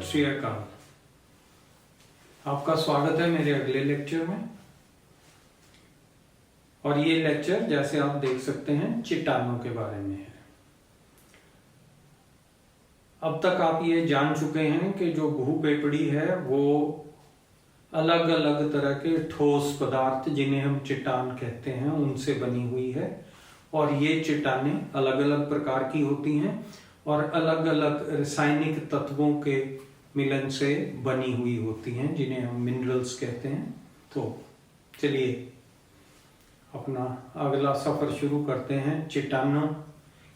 श्री अकाल। आपका स्वागत है मेरे अगले लेक्चर में। और ये लेक्चर जैसे आप देख सकते हैं चट्टानों के बारे में है। अब तक आप ये जान चुके हैं कि जो भूपेपड़ी है वो अलग अलग तरह के ठोस पदार्थ जिन्हें हम चट्टान कहते हैं उनसे बनी हुई है। और ये चट्टानें अलग अलग प्रकार की होती हैं और अलग अलग रासायनिक तत्वों के मिलन से बनी हुई होती हैं जिन्हें हम मिनरल्स कहते हैं। तो चलिए अपना अगला सफर शुरू करते हैं। चट्टानें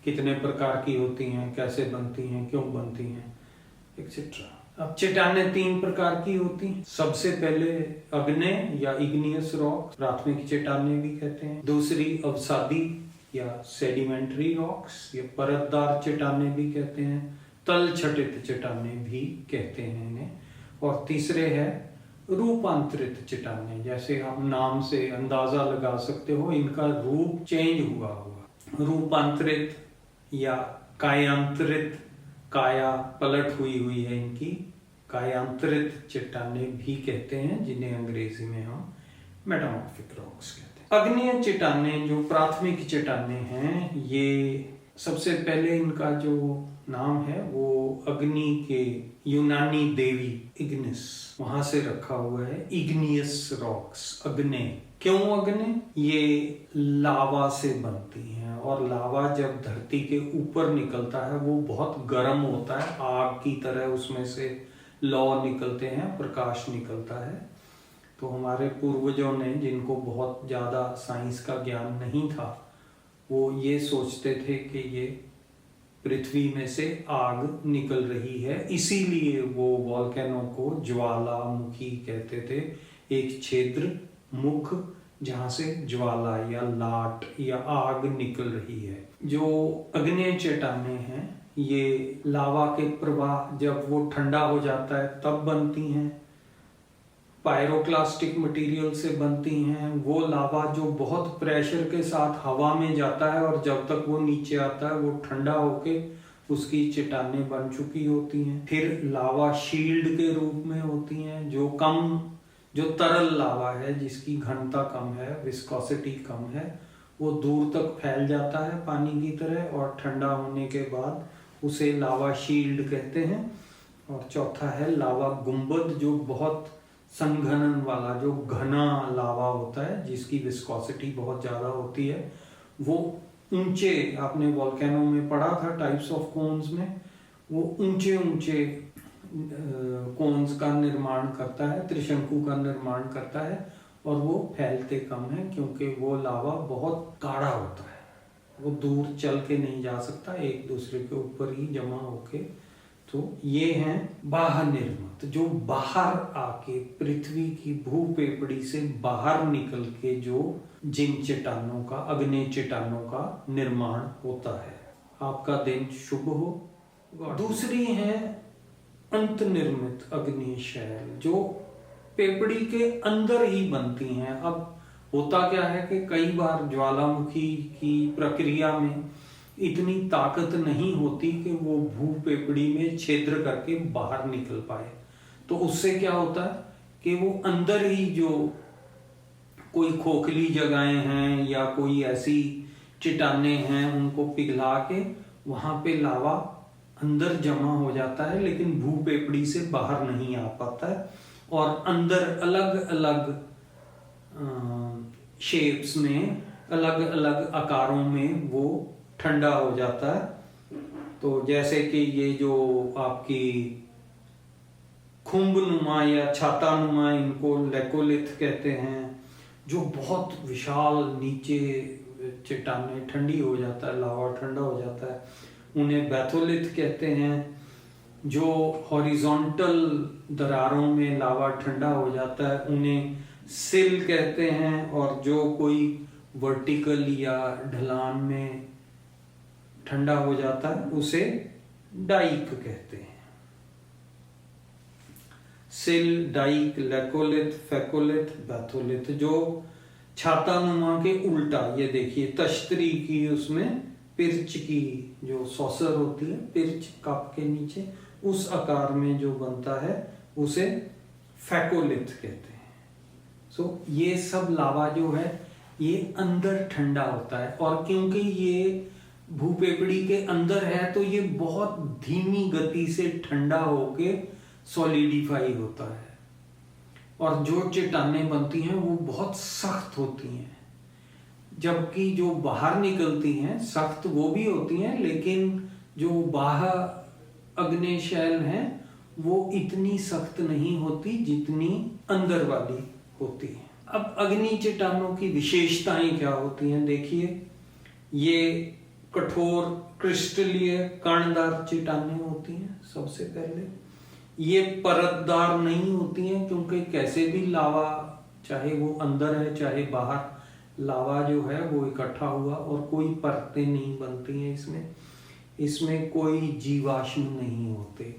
कितने प्रकार की होती हैं, कैसे बनती हैं, क्यों बनती हैं, एक्सेट्रा। अब चट्टानें 3 प्रकार की होती हैं। सबसे पहले अग्नेय या इग्नियस रॉक, प्राथमिक चट्टानें भी कहते हैं। दूसरी अवसादी या सेडिमेंट्री रॉक्स या परतदार चट्टानें भी कहते हैं। तल छटित चट्टानें भी कहते हैं इन्हें। और तीसरे है रूपांतरित चट्टानें। जैसे आप नाम से अंदाजा लगा सकते हो इनका रूप चेंज हुआ होगा। रूपांतरित या कायांतरित, काया पलट हुई है इनकी, कायांतरित चट्टानें भी कहते हैं जिन्हें अंग्रेजी में हम मेटामॉर्फिक रॉक्स कहते हैं। अग्नेय चट्टानें जो प्राथमिक चट्टानें हैं, ये सबसे पहले इनका जो नाम है वो अग्नि के यूनानी देवी इग्निस, वहां से रखा हुआ है। इग्नियस रॉक्स, अग्नेय। क्यों अग्नेय? ये लावा से बनती हैं और लावा जब धरती के ऊपर निकलता है वो बहुत गर्म होता है, आग की तरह उसमें से लौ निकलते हैं, प्रकाश निकलता है। तो हमारे पूर्वजों ने, जिनको बहुत ज़्यादा साइंस का ज्ञान नहीं था, वो ये सोचते थे कि ये पृथ्वी में से आग निकल रही है, इसीलिए वो वॉल्केनो को ज्वालामुखी कहते थे। एक छिद्र, मुख, जहाँ से ज्वाला या लाट या आग निकल रही है। जो अग्नेय चट्टानें हैं ये लावा के प्रवाह जब वो ठंडा हो जाता है तब बनती हैं। पायरोक्लास्टिक मटेरियल से बनती हैं। वो लावा जो बहुत प्रेशर के साथ हवा में जाता है और जब तक वो नीचे आता है वो ठंडा होके उसकी चट्टानें बन चुकी होती हैं। फिर लावा शील्ड के रूप में होती हैं, जो तरल लावा है, जिसकी घनता कम है, विस्कोसिटी कम है, वो दूर तक फैल जाता है पानी की तरह और ठंडा होने के बाद उसे लावा शील्ड कहते हैं। और चौथा है लावा गुंबद, जो बहुत संघनन वाला, जो घना लावा होता है जिसकी विस्कोसिटी बहुत ज्यादा होती है। वो ऊंचे, आपने वॉल्केनो में पढ़ा था टाइप्स ऑफ कोन्स में, वो ऊंचे ऊंचे कोन्स का निर्माण करता है, त्रिशंकु का निर्माण करता है और वो फैलते कम है क्योंकि वो लावा बहुत गाढ़ा होता है, वो दूर चल के नहीं जा सकता, एक दूसरे के ऊपर ही जमा होके। तो ये हैं बाह्य निर्मित, जो बाहर आके पृथ्वी की भूपेपड़ी से बाहर निकल के जो जिन चट्टानों का, अग्नेय चट्टानों का निर्माण होता है। आपका दिन शुभ हो। दूसरी है अंतर्निर्मित अग्नेय शैल, जो पेपड़ी के अंदर ही बनती हैं। अब होता क्या है कि कई बार ज्वालामुखी की प्रक्रिया में इतनी ताकत नहीं होती कि वो भूपेपड़ी में छिद्र करके बाहर निकल पाए। तो उससे क्या होता है कि वो अंदर ही जो कोई खोखली जगहें हैं या कोई ऐसी चट्टानें हैं उनको पिघला के वहां पे लावा अंदर जमा हो जाता है, लेकिन भूपेपड़ी से बाहर नहीं आ पाता है और अंदर अलग अलग शेप्स में, अलग अलग आकारों में वो ठंडा हो जाता है। तो जैसे कि ये जो आपकी खुम्ब नुमा या छाता नुमा, इनको लेकोलिथ कहते हैं, जो बहुत विशाल नीचे चट्टानें ठंडी हो जाता है, लावा ठंडा हो जाता है, उन्हें बैथोलिथ कहते हैं। जो हॉरिजॉन्टल दरारों में लावा ठंडा हो जाता है उन्हें सिल कहते हैं। और जो कोई वर्टिकल या ढलान में ठंडा हो जाता है उसे डाइक कहते हैं। सिल, डाइक, लेकोलिथ, फेकोलिथ, बैथोलिथ। जो छाता नुमा के उल्टा, ये देखिए तश्तरी की, उसमें पिर्च की जो सॉसर होती है, पिर्च कप के नीचे, उस आकार में जो बनता है उसे फैकोलिथ कहते हैं। सो ये सब लावा जो है ये अंदर ठंडा होता है, और क्योंकि ये भूपेपड़ी के अंदर है तो ये बहुत धीमी गति से ठंडा होके सॉलिडिफाई होता है, और जो चट्टानें बनती हैं वो बहुत सख्त होती हैं, जबकि जो बाहर निकलती हैं सख्त वो भी होती हैं, लेकिन जो बाहर अग्नेयशैल हैं वो इतनी सख्त नहीं होती जितनी अंदर वाली होती है। अब अग्नि चट्टानों की विशेषताएं क्या होती हैं देखिए, ये कठोर क्रिस्टलीय कर्णदार चट्टानें होती हैं। सबसे पहले ये परतदार नहीं होती हैं, क्योंकि कैसे भी लावा, चाहे वो अंदर है चाहे बाहर, लावा जो है वो इकट्ठा हुआ और कोई परतें नहीं बनती हैं इसमें कोई जीवाश्म नहीं होते।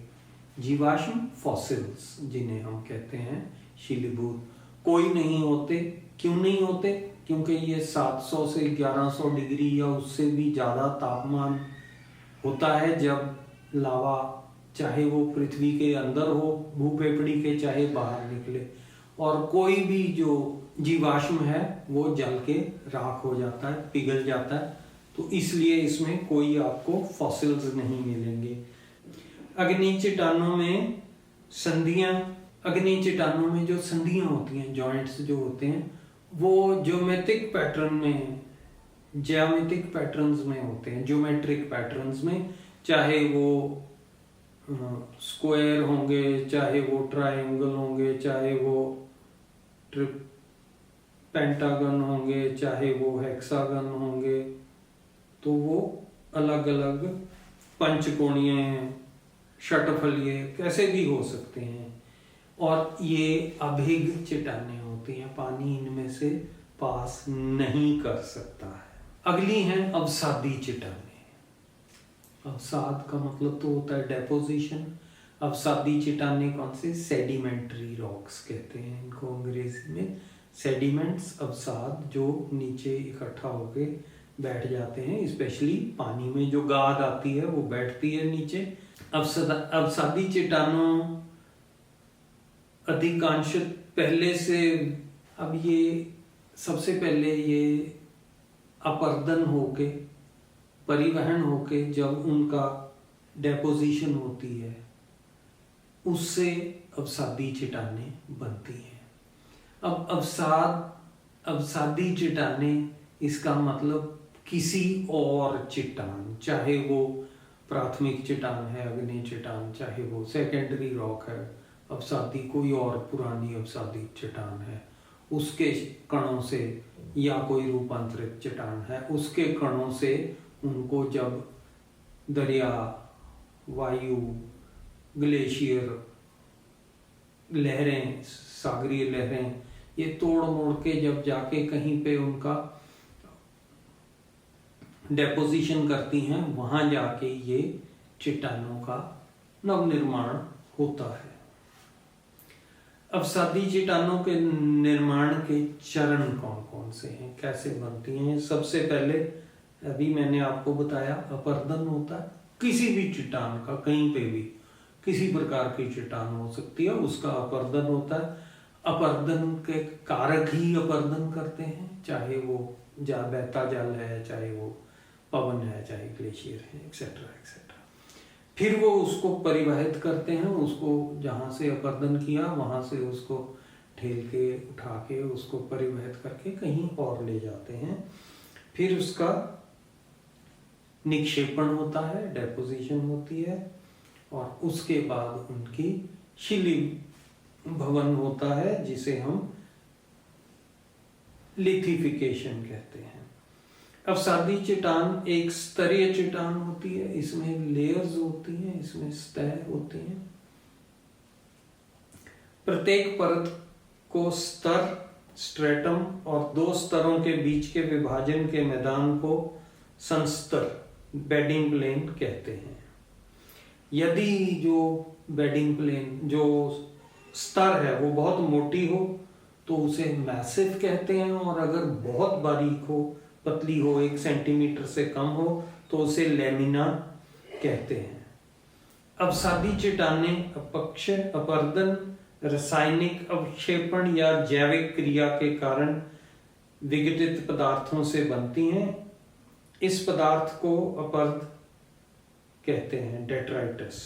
जीवाश्म फॉसिल्स जिन्हें हम कहते हैं, शिलीभूत, कोई नहीं होते। क्यों नहीं होते? क्योंकि ये 700 से 1100 डिग्री या उससे भी ज़्यादा तापमान होता है जब लावा, चाहे वो पृथ्वी के अंदर हो भूपेपड़ी के, चाहे बाहर निकले, और कोई भी जो जीवाश्म है वो जल के राख हो जाता है, पिघल जाता है, तो इसलिए इसमें कोई आपको फॉसिल्स नहीं मिलेंगे। अग्नि चट्टानों में संधियां, अग्नि चट्टानों में जो संधियां होती हैं, जॉइंट्स जो होते हैं, वो ज्योमेट्रिक पैटर्न में, ज्यामितिक पैटर्न्स में होते हैं, ज्योमेट्रिक पैटर्न्स में, चाहे वो स्क्वायर होंगे, चाहे वो ट्रायंगल होंगे, चाहे वो पेंटागन होंगे, चाहे वो हेक्सागन होंगे, तो वो अलग अलग पंचकोणीय, षटफलीय कैसे भी हो सकते हैं। और ये अभिग चट्टानें होती हैं, पानी इनमें से पास नहीं कर सकता है। अगली हैं अवसादी चट्टानें। अवसाद का मतलब तो होता है डेपोजिशन। अवसादी चट्टानें कौन सी? सेडिमेंट्री रॉक्स कहते हैं इनको अंग्रेजी में। सेडिमेंट्स, अवसाद, जो नीचे इकट्ठा होके बैठ जाते हैं, स्पेशली पानी में जो गाद आती है वो बैठती है नीचे। अवसादी चट्टानों अधिकांश पहले से, अब ये सबसे पहले ये अपर्दन होके, परिवहन होके जब उनका डेपोजिशन होती है उससे अवसादी चट्टानें बनती हैं। अब अवसादी चट्टानें, इसका मतलब किसी और चट्टान, चाहे वो प्राथमिक चट्टान है अग्नि चट्टान, चाहे वो सेकेंडरी रॉक है अवसादी, कोई और पुरानी अवसादी चट्टान है, उसके कणों से, या कोई रूपांतरित चट्टान है उसके कणों से उनको जब दरिया, वायु, ग्लेशियर, लहरें, सागरीय लहरें, ये तोड़ मोड़ के जब जाके कहीं पे उनका डेपोजिशन करती हैं, वहां जाके ये चट्टानों का नवनिर्माण होता है। अवसादी चट्टानों के निर्माण के चरण कौन कौन से हैं, कैसे बनती हैं? सबसे पहले अभी मैंने आपको बताया अपर्दन होता है, किसी भी चट्टान का, कहीं पे भी किसी प्रकार की चट्टान हो सकती है, उसका अपर्दन होता है। अपर्दन के कारक ही अपर्दन करते हैं, चाहे वो बहता जल है, चाहे वो पवन है, चाहे ग्लेशियर है, एक्सेट्रा एक्सेट्रा। फिर वो उसको परिवहित करते हैं, उसको जहाँ से अपर्दन किया वहाँ से उसको ठेल के, उठा के, उसको परिवहित करके कहीं और ले जाते हैं। फिर उसका निक्षेपण होता है, डेपोजिशन होती है, और उसके बाद उनकी शिली भवन होता है, जिसे हम लिथिफिकेशन कहते हैं। अवसादी चट्टान एक स्तरीय चट्टान होती है, इसमें लेयर्स होती हैं, इसमें सतह होती हैं। प्रत्येक परत को स्तर, स्ट्रेटम, और दो स्तरों के बीच के विभाजन के मैदान को संस्तर, बेडिंग प्लेन कहते हैं। यदि जो बेडिंग प्लेन, जो स्तर है वो बहुत मोटी हो तो उसे मैसिव कहते हैं, और अगर बहुत बारीक हो, पतली हो, 1 सेंटीमीटर से कम हो, तो उसे लेमिना कहते हैं। अवसादी चट्टानें अपक्ष, अपरदन, रासायनिक अवक्षेपण या जैविक क्रिया के कारण विघटित पदार्थों से बनती हैं। इस पदार्थ को अपरद कहते हैं, डेट्राइटस।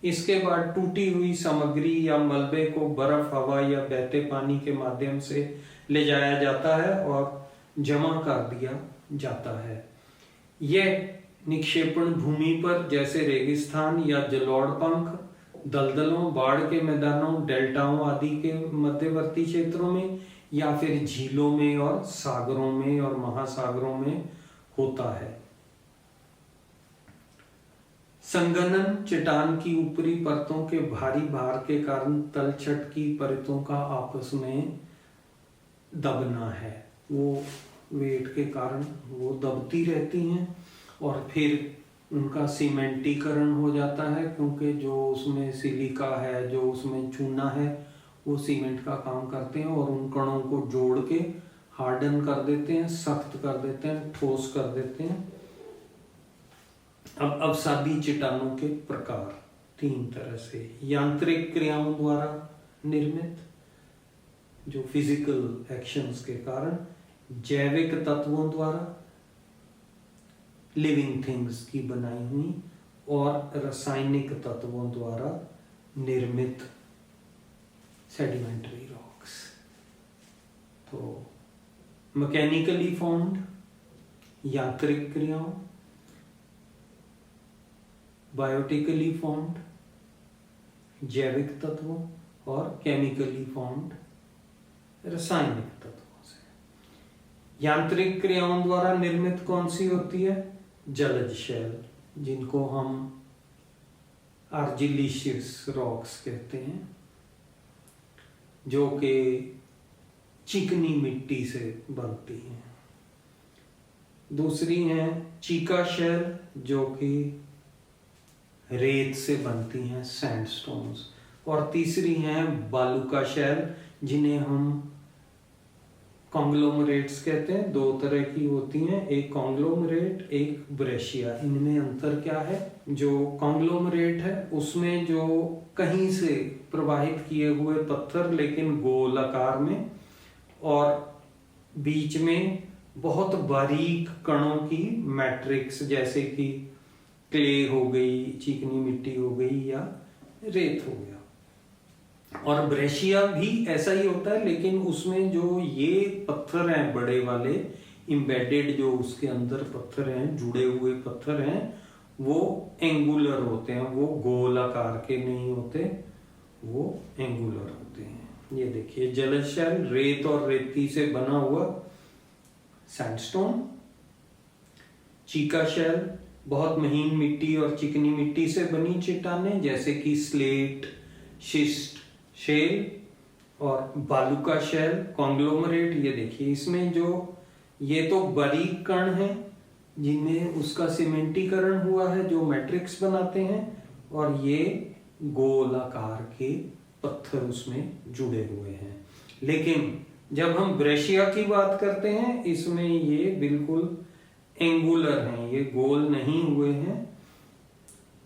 इसके बाद टूटी हुई सामग्री या मलबे को बर्फ, हवा या बहते पानी के माध्यम से ले जाया जाता है और जमा कर दिया जाता है। यह निक्षेपण भूमि पर जैसे रेगिस्तान या जलोढ़ पंख, दलदलों, बाढ़ के मैदानों, डेल्टाओं आदि के मध्यवर्ती क्षेत्रों में या फिर झीलों में और सागरों में और महासागरों में होता है। संघनन चट्टान की ऊपरी परतों के भारी भार के कारण तलछट की परतों का आपस में दबना है। वो वेट के कारण वो दबती रहती हैं और फिर उनका सीमेंटीकरण हो जाता है, क्योंकि जो उसमें सिलिका है, जो उसमें चूना है, वो सीमेंट का काम करते हैं और उन कणों को जोड़ के हार्डन कर देते हैं, सख्त कर देते हैं, ठोस कर देते हैं। अब अवसादी चट्टानों के प्रकार 3 तरह से: यांत्रिक क्रियाओं द्वारा निर्मित, जो फिजिकल एक्शंस के कारण, जैविक तत्वों द्वारा, लिविंग थिंग्स की बनाई हुई, और रासायनिक तत्वों द्वारा निर्मित सेडिमेंट्री रॉक्स। तो मैकेनिकली फॉर्म्ड यांत्रिक क्रियाओं, बायोटिकली फॉर्म्ड जैविक तत्वों, और केमिकली फॉर्म्ड रासायनिक तत्वों से। यांत्रिक क्रियाओं द्वारा निर्मित कौन सी होती है? जलज शैल, जिनको हम आर्जिलिशियस रॉक्स कहते हैं, जो कि चिकनी मिट्टी से बनती हैं। दूसरी हैं चीका शैल, जो कि रेत से बनती हैं, सैंडस्टोन्स। और तीसरी हैं बालूका शैल, जिन्हें हम कॉन्ग्लोमरेट्स कहते हैं। 2 तरह की होती हैं, एक कॉन्ग्लोमरेट, एक ब्रेशिया। इनमें अंतर क्या है? जो कॉन्ग्लोमरेट है उसमें जो कहीं से प्रवाहित किए हुए पत्थर, लेकिन गोल आकार में, और बीच में बहुत बारीक कणों की मैट्रिक्स, जैसे कि क्ले हो गई, चिकनी मिट्टी हो गई, या रेत हो गया। और ब्रेशिया भी ऐसा ही होता है, लेकिन उसमें जो ये पत्थर हैं बड़े वाले, इम्बेडेड जो उसके अंदर पत्थर हैं, जुड़े हुए पत्थर हैं, वो एंगुलर होते हैं, वो गोल आकार के नहीं होते, वो एंगुलर होते हैं। ये देखिए, जलज शैल रेत और रेती से बना हुआ सैंडस्टोन। चीका शैल बहुत महीन मिट्टी और चिकनी मिट्टी से बनी चट्टानें, जैसे कि स्लेट, शिस्ट शेल। और बालूका शैल, कॉन्ग्लोमरेट, ये देखिए, इसमें जो ये तो बारीक कण हैं जिनमें उसका सीमेंटीकरण हुआ है, जो मैट्रिक्स बनाते हैं, और ये गोल आकार के पत्थर उसमें जुड़े हुए हैं। लेकिन जब हम ब्रेशिया की बात करते हैं, इसमें ये बिल्कुल एंगुलर हैं, ये गोल नहीं हुए हैं,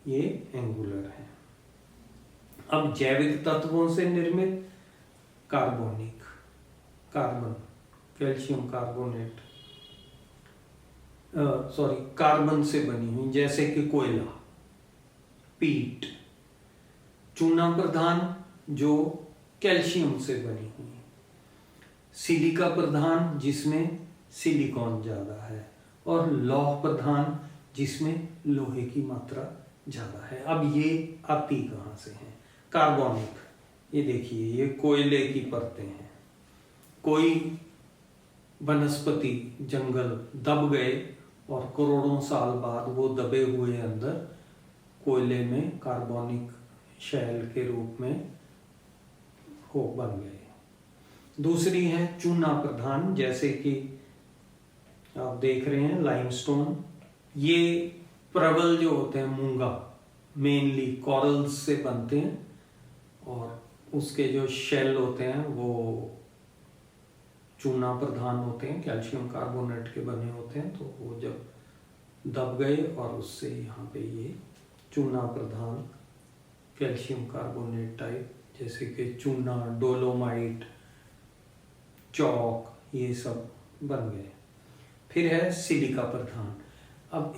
ये एंगुलर हैं। अब जैविक तत्वों से निर्मित carbonic, carbon, calcium carbonate, carbon से बनी हुई, जैसे कि कोयला, पीट। चूना प्रधान, जो कैल्शियम से बनी हुई। सिलिका प्रधान, जिसमें सिलिकॉन ज्यादा है। और लौह प्रधान, जिसमें लोहे की मात्रा ज्यादा है। अब ये आती कहां से है? कार्बोनिक, ये देखिए, ये कोयले की परतें हैं। कोई वनस्पति, जंगल दब गए और करोड़ों साल बाद वो दबे हुए अंदर कोयले में कार्बोनिक शैल के रूप में हो बन गए। दूसरी है चूना प्रधान, जैसे कि आप देख रहे हैं लाइमस्टोन। ये प्रबल जो होते हैं, मूंगा, मेनली कॉरल्स से बनते हैं, और उसके जो शेल होते हैं वो चूना प्रधान होते हैं, कैल्शियम कार्बोनेट के बने होते हैं। तो वो जब दब गए और उससे यहाँ पे ये चूना प्रधान कैल्शियम कार्बोनेट टाइप, जैसे कि चूना, डोलोमाइट, चौक, ये सब बन गए। फिर है सिलिका प्रधान। अब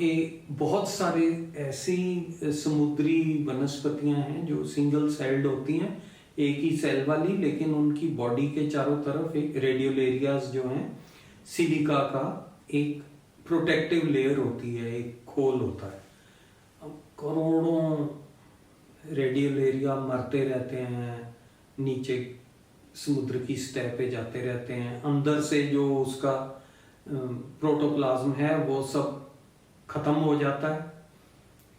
बहुत सारे ऐसी समुद्री वनस्पतियां हैं जो सिंगल सेल्ड होती हैं, एक ही सेल वाली, लेकिन उनकी बॉडी के चारों तरफ एक रेडियल एरियाज जो हैं, सिलिका का एक प्रोटेक्टिव लेयर होती है, एक खोल होता है। अब करोड़ों रेडियल एरिया मरते रहते हैं, नीचे समुद्र की सतह पे जाते रहते हैं, अंदर से जो उसका प्रोटोप्लाज्म है वो सब खत्म हो जाता है,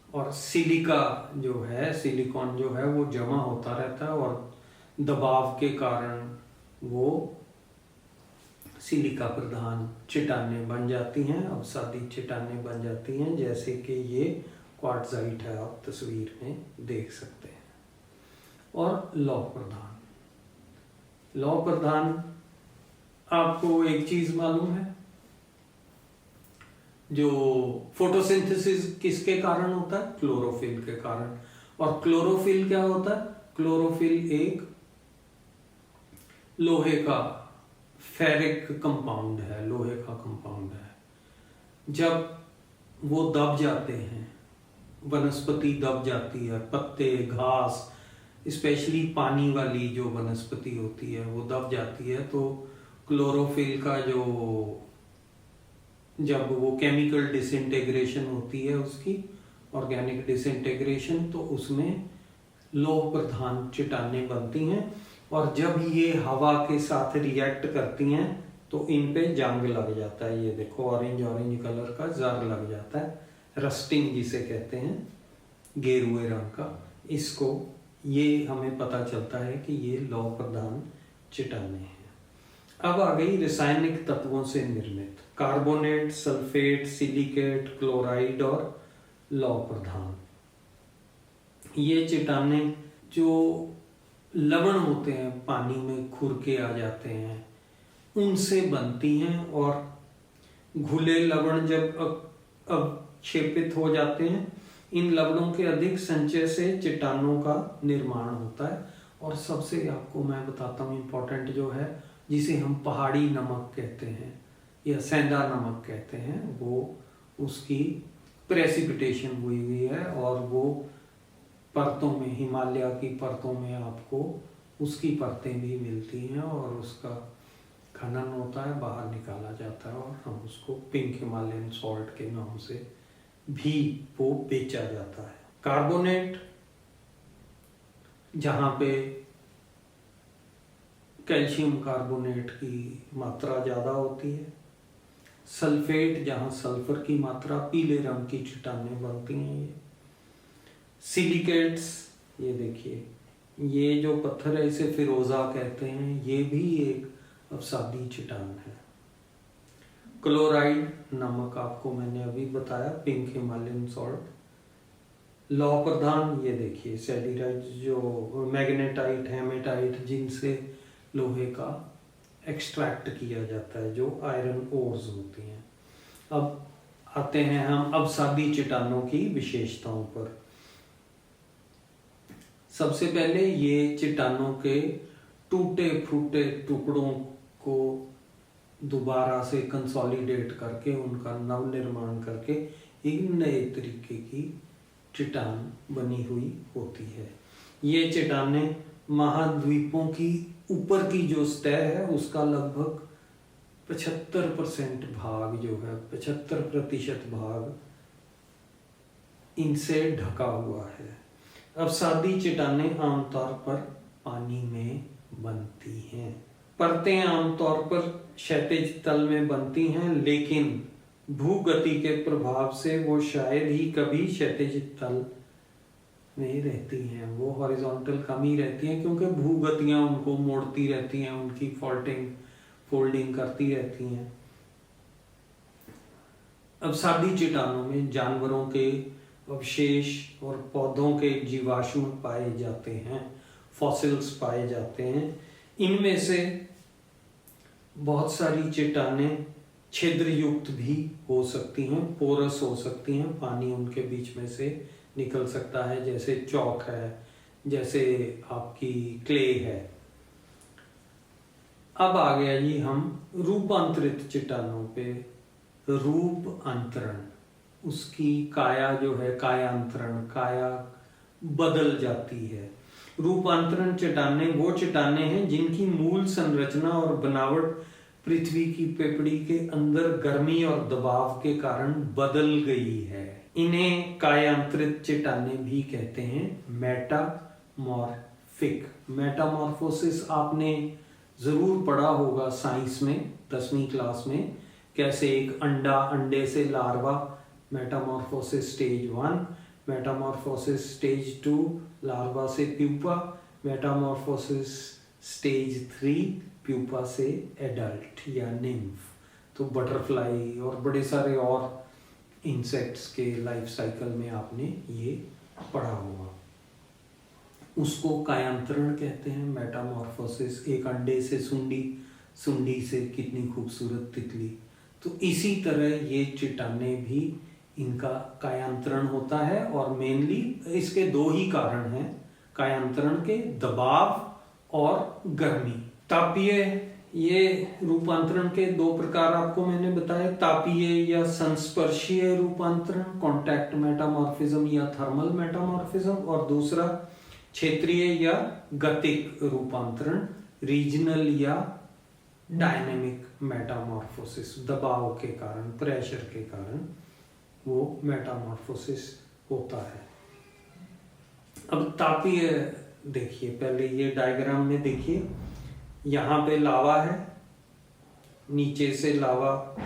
और सिलिका जो है, सिलिकॉन जो है वो जमा होता रहता है, और दबाव के कारण वो सिलिका प्रधान चट्टानें बन जाती हैं, अवसादी चट्टानें बन जाती हैं, जैसे कि ये क्वार्ट्जाइट है, आप तस्वीर में देख सकते हैं। और लौह प्रधान, लौह प्रधान आपको एक चीज मालूम है, जो फोटोसिंथेसिस किसके कारण होता है? क्लोरोफिल के कारण। और क्लोरोफिल क्या होता है? क्लोरोफिल एक लोहे का फेरिक कंपाउंड है, लोहे का कंपाउंड है। जब वो दब जाते हैं, वनस्पति दब जाती है, पत्ते, घास, स्पेशली पानी वाली जो वनस्पति होती है वो दब जाती है, तो क्लोरोफिल का जो, जब वो केमिकल डिसइंटीग्रेशन होती है, उसकी ऑर्गेनिक डिसइंटीग्रेशन, तो उसमें लौह प्रधान चट्टानें बनती हैं, और जब ये हवा के साथ रिएक्ट करती हैं तो इन पे जंग लग जाता है। ये देखो ऑरेंज ऑरेंज कलर का जर लग जाता है, रस्टिंग जिसे कहते हैं, गेरुए रंग का। इसको ये हमें पता चलता है कि ये लौह प्रधान चट्टानें हैं। अब आ गई रासायनिक तत्वों से निर्मित, कार्बोनेट, सल्फेट, सिलिकेट, क्लोराइड और लौह प्रधान। ये चट्टानें जो लवण होते हैं, पानी में खुर के आ जाते हैं, उनसे बनती हैं, और घुले लवण जब अवक्षेपित हो जाते हैं, इन लवणों के अधिक संचय से चट्टानों का निर्माण होता है। और सबसे आपको मैं बताता हूँ इम्पोर्टेंट जो है, जिसे हम पहाड़ी नमक कहते हैं या सेंधा नमक कहते हैं, वो उसकी प्रेसिपिटेशन हुई है, और वो परतों में, हिमालय की परतों में आपको उसकी परतें भी मिलती हैं, और उसका खनन होता है, बाहर निकाला जाता है, और हम उसको पिंक हिमालयन सॉल्ट के नाम से भी वो बेचा जाता है। कार्बोनेट, जहाँ पे कैल्शियम कार्बोनेट की मात्रा ज़्यादा होती है, सल्फेट, जहाँ सल्फर की मात्रा, पीले रंग की चट्टानें बनती हैं। ये सिलिकेट्स, ये देखिए, ये जो पत्थर है इसे फिरोजा कहते हैं, ये भी एक अवसादी चट्टान है। क्लोराइड नमक आपको मैंने अभी बताया, पिंक हिमालयन सॉल्ट। लौह प्रधान, ये देखिए सेलिराइट, जो मैग्नेटाइट, हेमेटाइट, जिनसे लोहे का एक्सट्रैक्ट किया जाता है, जो आयरन ओर्स होती हैं। अब आते हैं हम अवसादी चट्टानों की विशेषताओं पर। सबसे पहले ये चट्टानों के टूटे फूटे टुकड़ों को दोबारा से कंसोलिडेट करके, उनका नव निर्माण करके एक नए तरीके की चट्टान बनी हुई होती है। ये चट्टानें महाद्वीपों की ऊपर की जो सतह है उसका लगभग 75% भाग जो है, 75% भाग इनसे ढका हुआ है। अवसादी चट्टानें आमतौर पर पानी में बनती हैं। परतें आमतौर पर क्षैतिज तल में बनती हैं, लेकिन भूगति के प्रभाव से वो शायद ही कभी क्षैतिज तल में रहती हैं, वो हॉरिजॉन्टल कम ही रहती हैं, क्योंकि भूगतियां उनको मोड़ती रहती हैं, उनकी फोल्डिंग करती रहती हैं। अवसादी चट्टानों में जानवरों के अवशेष और पौधों के जीवाश्म पाए जाते हैं, फॉसिल्स पाए जाते हैं। इनमें से बहुत सारी चट्टानें छिद्र युक्त भी हो सकती हैं, पोरस हो सकती हैं, पानी उनके बीच में से निकल सकता है, जैसे चौक है, जैसे आपकी क्ले है। अब आ गया जी हम रूपांतरित चट्टानों पे। रूपांतरण, उसकी काया जो है, कायांतरण, काया बदल जाती है। रूपांतरण चट्टानें वो चट्टानें हैं जिनकी मूल संरचना और बनावट पृथ्वी की पेपड़ी के अंदर गर्मी और दबाव के कारण बदल गई है। इन्हें कायांतरित चट्टानें भी कहते हैं, मेटामॉर्फिक। मेटामॉर्फोसिस आपने जरूर पढ़ा होगा साइंस में 10वीं क्लास में, कैसे एक अंडे से larva, Metamorphosis stage 1, Metamorphosis stage 2, larva से प्यूपा, मेटामॉर्फोसिस स्टेज 3, प्यूपा से एडल्ट या निम्फ। तो बटरफ्लाई और बड़े सारे और इंसेक्ट्स के लाइफ साइकिल में आपने ये पढ़ा होगा। उसको कायांतरण कहते हैं, मेटामॉर्फोसिस। एक अंडे से सुंडी, सुंडी से कितनी खूबसूरत तितली। तो इसी तरह ये चट्टाने भी, इनका कायांतरण होता है। और मेनली इसके दो ही कारण हैं कायांतरण के, दबाव और गर्मी। तापीय, ये रूपांतरण के दो प्रकार आपको मैंने बताए, तापीय या संस्पर्शीय रूपांतरण, कॉन्टैक्ट मेटामॉर्फिज्म या थर्मल मेटामॉर्फिज्म, और दूसरा क्षेत्रीय या गतिक रूपांतरण, रीजनल या डायनेमिक मेटामॉर्फोसिस। दबाव के कारण, प्रेशर के कारण वो मेटामॉर्फोसिस होता है। अब तापीय देखिए, पहले ये डायग्राम में देखिए, यहाँ पे लावा है, नीचे से लावा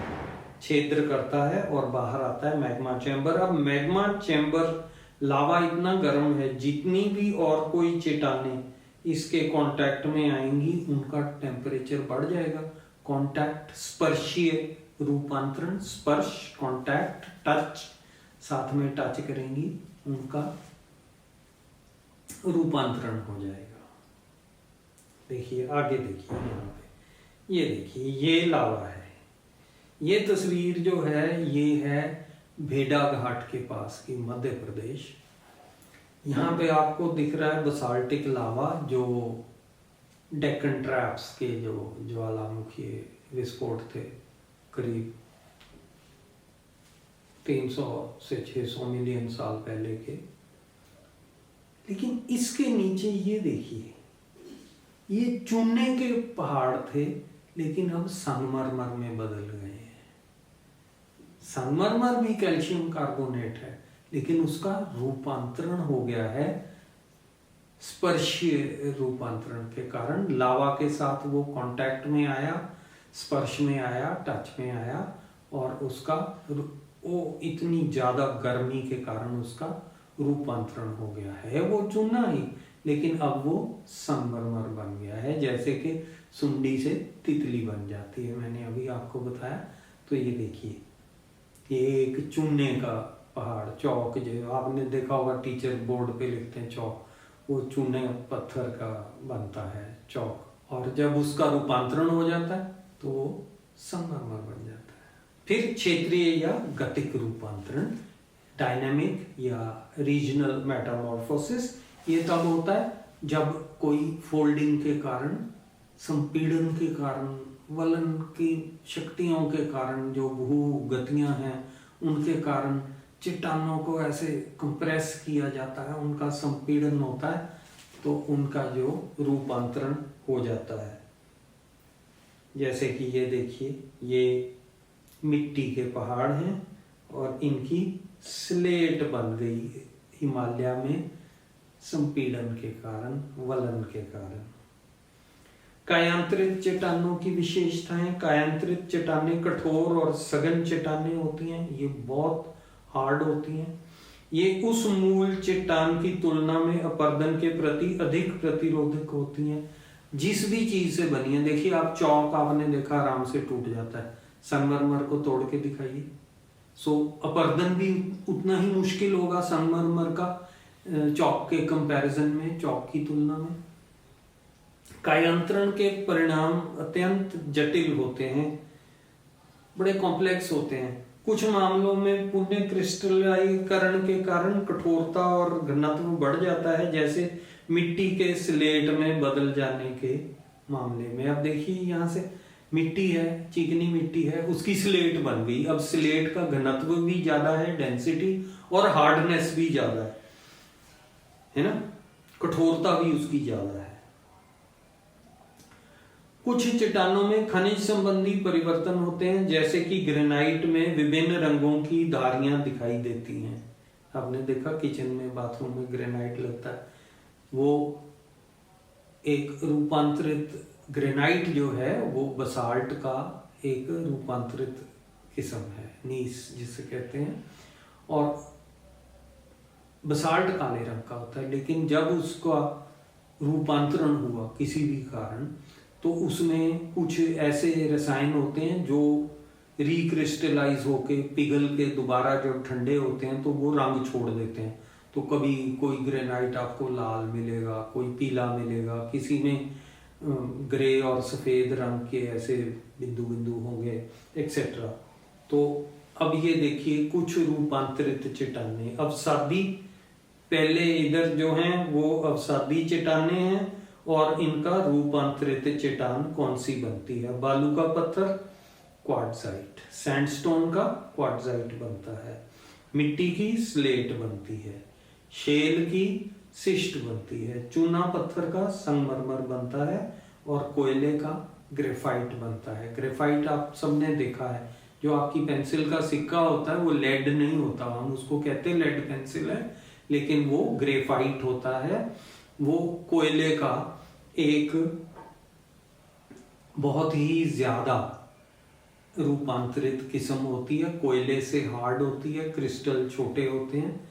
छिद्र करता है और बाहर आता है मैग्मा चैम्बर। अब मैग्मा चैम्बर, लावा इतना गर्म है, जितनी भी और कोई चट्टानें इसके कांटेक्ट में आएंगी उनका टेम्परेचर बढ़ जाएगा। कांटेक्ट, स्पर्शीय रूपांतरण, स्पर्श, कांटेक्ट, टच, साथ में टच करेंगी, उनका रूपांतरण हो जाएगा। देखिए आगे, देखिए यहाँ पे, ये देखिए ये लावा है। ये तस्वीर जो है ये है भेड़ा घाट के पास की, मध्य प्रदेश। यहाँ पे आपको दिख रहा है बसाल्टिक लावा, जो डेक्कन ट्रैप्स के जो ज्वालामुखी विस्फोट थे, करीब 300 से 600 मिलियन साल पहले के। लेकिन इसके नीचे ये देखिए, ये चूने के पहाड़ थे, लेकिन अब संगमरमर में बदल गए हैं। संगमरमर भी कैल्शियम कार्बोनेट है, लेकिन उसका रूपांतरण हो गया है स्पर्शीय रूपांतरण के कारण। लावा के साथ वो कांटेक्ट में आया, स्पर्श में आया, टच में आया, और उसका वो इतनी ज्यादा गर्मी के कारण उसका रूपांतरण हो गया है। वो चूना ही, लेकिन अब वो संगमरमर बन गया है, जैसे कि सुंडी से तितली बन जाती है, मैंने अभी आपको बताया। तो ये देखिए, ये एक चूने का पहाड़, चौक, जो आपने देखा होगा टीचर बोर्ड पे लिखते हैं चौक, वो चूने पत्थर का बनता है चौक, और जब उसका रूपांतरण हो जाता है तो वो संगमरमर बन जाता है। फिर क्षेत्रीय या गतिक रूपांतरण, डायनामिक या रीजनल मेटामॉर्फोसिस, ये तब होता है जब कोई फोल्डिंग के कारण, संपीड़न के कारण, वलन की शक्तियों के कारण, जो भू गतियां हैं उनके कारण चट्टानों को ऐसे कंप्रेस किया जाता है, उनका संपीड़न होता है, तो उनका जो रूपांतरण हो जाता है। जैसे कि ये देखिए, ये मिट्टी के पहाड़ हैं और इनकी स्लेट बन गई हिमालय में संपीड़न के कारण, वलन के कारण। कायांतरित चट्टानों की विशेषताएं, कायांतरित चट्टानें कठोर और सघन चट्टानें होती हैं, ये बहुत हार्ड होती हैं। ये उस मूल चट्टान की तुलना में अपरदन के प्रति अधिक प्रतिरोधक होती हैं, जिस भी चीज से बनी है। देखिए आप चौक, आपने देखा आराम से टूट जाता है, संगमरमर को तोड़ के दिखाइए, सो अपरदन भी उतना ही मुश्किल होगा संगमरमर का चौक के कंपैरिजन में, चौक की तुलना में। कायांतरण के परिणाम अत्यंत जटिल होते हैं, बड़े कॉम्प्लेक्स होते हैं। कुछ मामलों में पुण्य क्रिस्टलीकरण के कारण कठोरता और घनत्व बढ़ जाता है, जैसे मिट्टी के स्लेट में बदल जाने के मामले में। अब देखिए यहाँ से मिट्टी है, चिकनी मिट्टी है, उसकी स्लेट बन गई। अब स्लेट का घनत्व भी ज्यादा है, डेंसिटी और हार्डनेस भी ज्यादा है ना, कठोरता भी उसकी ज्यादा है। कुछ चट्टानों में खनिज संबंधी परिवर्तन होते हैं, जैसे कि ग्रेनाइट में विभिन्न रंगों की धारियां दिखाई देती हैं। आपने देखा किचन में, बाथरूम में ग्रेनाइट लगता है, वो एक रूपांतरित ग्रेनाइट जो है वो बसाल्ट का एक रूपांतरित किस्म है, नीस जिसे कहते हैं। और बसाल्ट काले रंग का होता है, लेकिन जब उसका रूपांतरण हुआ किसी भी कारण, तो उसमें कुछ ऐसे रसायन होते हैं जो रिक्रिस्टलाइज होके पिघल के दोबारा जब ठंडे होते हैं तो वो रंग छोड़ देते हैं। तो कभी कोई ग्रेनाइट आपको लाल मिलेगा, कोई पीला मिलेगा, किसी में ग्रे और सफेद रंग के ऐसे बिंदु बिंदु होंगे एक्सेट्रा। तो अब ये देखिए कुछ रूपांतरित चट्टानें अवसादी, पहले इधर जो हैं वो अवसादी चट्टानें हैं, और इनका रूपांतरित चट्टान कौन सी बनती है? बालू का पत्थर क्वार्ट्जाइट, सैंडस्टोन का क्वार्ट्जाइट बनता है, मिट्टी की स्लेट बनती है, शेल की शिस्ट बनती है, चूना पत्थर का संगमरमर बनता है, और कोयले का ग्रेफाइट बनता है। ग्रेफाइट आप सबने देखा है, जो आपकी पेंसिल का सिक्का होता है वो लेड नहीं होता, हम उसको कहते हैं लेड पेंसिल है, लेकिन वो ग्रेफाइट होता है। वो कोयले का एक बहुत ही ज्यादा रूपांतरित किस्म होती है, कोयले से हार्ड होती है, क्रिस्टल छोटे होते हैं।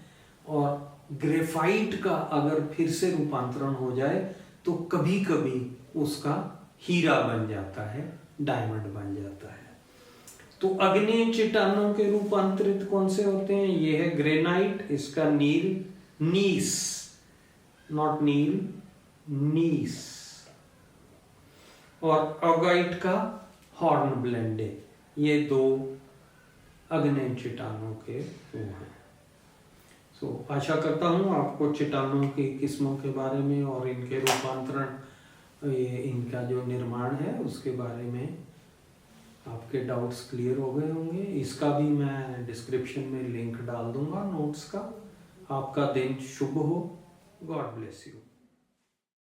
और ग्रेफाइट का अगर फिर से रूपांतरण हो जाए तो कभी कभी उसका हीरा बन जाता है, डायमंड बन जाता है। तो अग्नेय चट्टानों के रूपांतरित कौन से होते हैं? ये है ग्रेनाइट, इसका नीस, नॉट नील, नीस, और ऑगाइट का हॉर्न ब्लेंडे। ये दो अग्नेय चट्टानों के वो हैं। आशा करता हूँ आपको चट्टानों की किस्मों के बारे में और इनके रूपांतरण, इनका जो निर्माण है उसके बारे में आपके डाउट्स क्लियर हो गए होंगे। इसका भी मैं डिस्क्रिप्शन में लिंक डाल दूंगा नोट्स का। आपका दिन शुभ हो। God bless you.